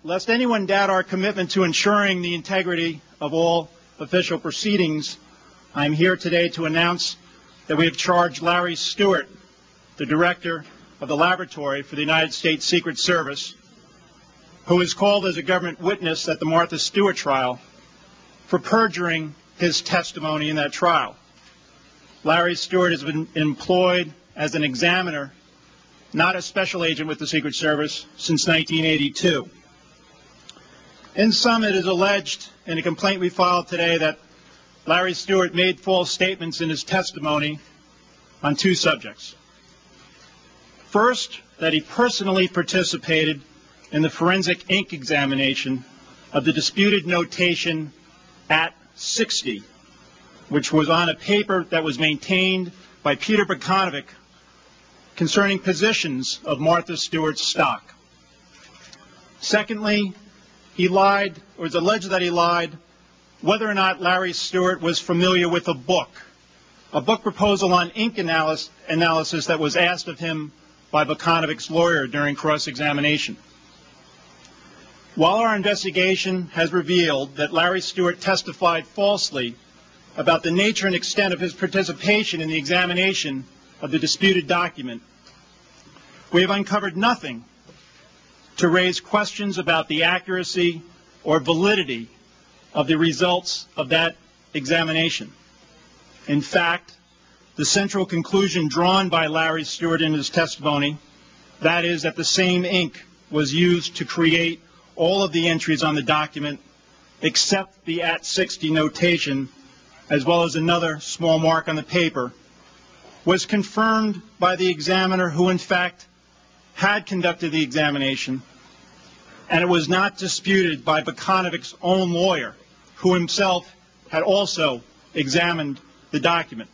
lest anyone doubt our commitment to ensuring the integrity of all official proceedings, I am here today to announce that we have charged Larry Stewart, the director of the laboratory for the United States Secret Service, who was called as a government witness at the Martha Stewart trial, for perjuring his testimony in that trial. Larry Stewart has been employed as an examiner, not a special agent with the Secret Service, since 1982. In sum, it is alleged in a complaint we filed today that Larry Stewart made false statements in his testimony on two subjects. First, that he personally participated in the forensic ink examination of the disputed notation at 60, which was on a paper that was maintained by Peter Bukanovic concerning positions of Martha Stewart's stock. Secondly, he lied, or it's alleged that he lied, whether or not Larry Stewart was familiar with a book proposal on ink analysis that was asked of him by Bukanovic's lawyer during cross-examination. While our investigation has revealed that Larry Stewart testified falsely about the nature and extent of his participation in the examination of the disputed document, we have uncovered nothing to raise questions about the accuracy or validity of the results of that examination. In fact, the central conclusion drawn by Larry Stewart in his testimony, that is that the same ink was used to create all of the entries on the document except the at 60 notation, as well as another small mark on the paper, was confirmed by the examiner who in fact had conducted the examination, and it was not disputed by Bukanovic's own lawyer, who himself had also examined the document.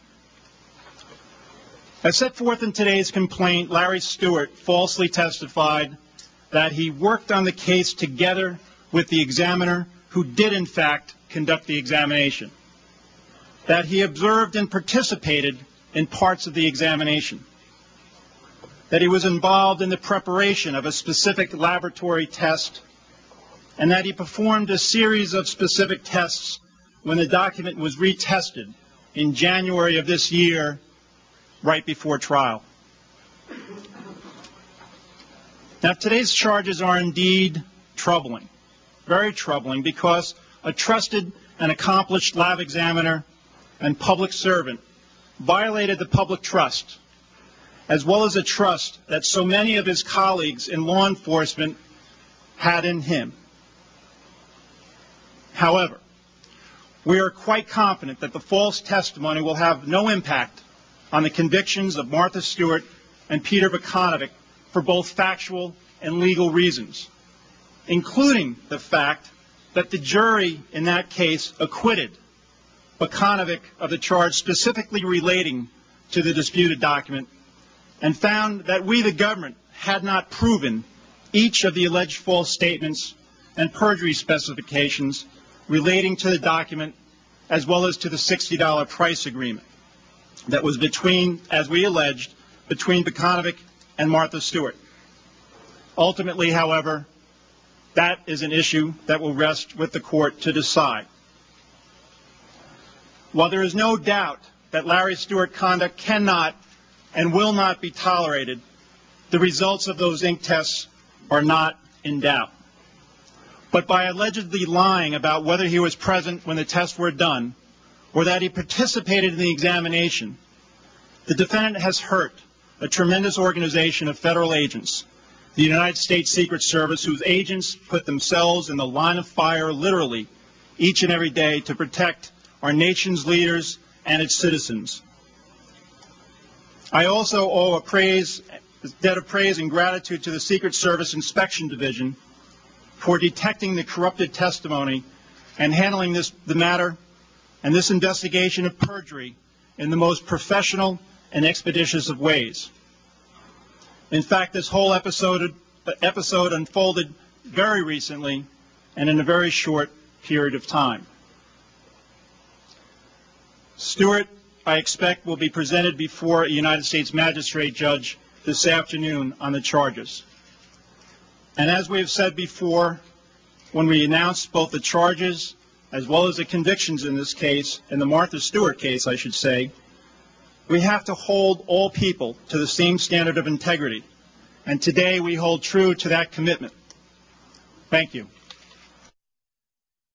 As set forth in today's complaint, Larry Stewart falsely testified that he worked on the case together with the examiner who did in fact conduct the examination, that he observed and participated in parts of the examination, that he was involved in the preparation of a specific laboratory test, and that he performed a series of specific tests when the document was retested in January of this year, right before trial. Now, today's charges are indeed troubling, very troubling, because a trusted and accomplished lab examiner and public servant violated the public trust, as well as a trust that so many of his colleagues in law enforcement had in him. However, we are quite confident that the false testimony will have no impact on the convictions of Martha Stewart and Peter Bukanovic for both factual and legal reasons, including the fact that the jury in that case acquitted Bukanovic of the charge specifically relating to the disputed document and found that we, the government, had not proven each of the alleged false statements and perjury specifications relating to the document, as well as to the $60 price agreement that was between, as we alleged, between Bukanovic and Martha Stewart. Ultimately, however, that is an issue that will rest with the court to decide. While there is no doubt that Larry Stewart conduct cannot and will not be tolerated, the results of those ink tests are not in doubt. But by allegedly lying about whether he was present when the tests were done or that he participated in the examination, the defendant has hurt a tremendous organization of federal agents, the United States Secret Service, whose agents put themselves in the line of fire literally each and every day to protect our nation's leaders and its citizens. I also owe a debt of praise and gratitude to the Secret Service Inspection Division for detecting the corrupted testimony and handling the matter and this investigation of perjury in the most professional and expeditious of ways. In fact, this whole episode unfolded very recently and in a very short period of time. Stewart, I expect, will be presented before a United States magistrate judge this afternoon on the charges. And as we have said before, when we announced both the charges as well as the convictions in this case, in the Martha Stewart case, I should say, we have to hold all people to the same standard of integrity. And today we hold true to that commitment. Thank you.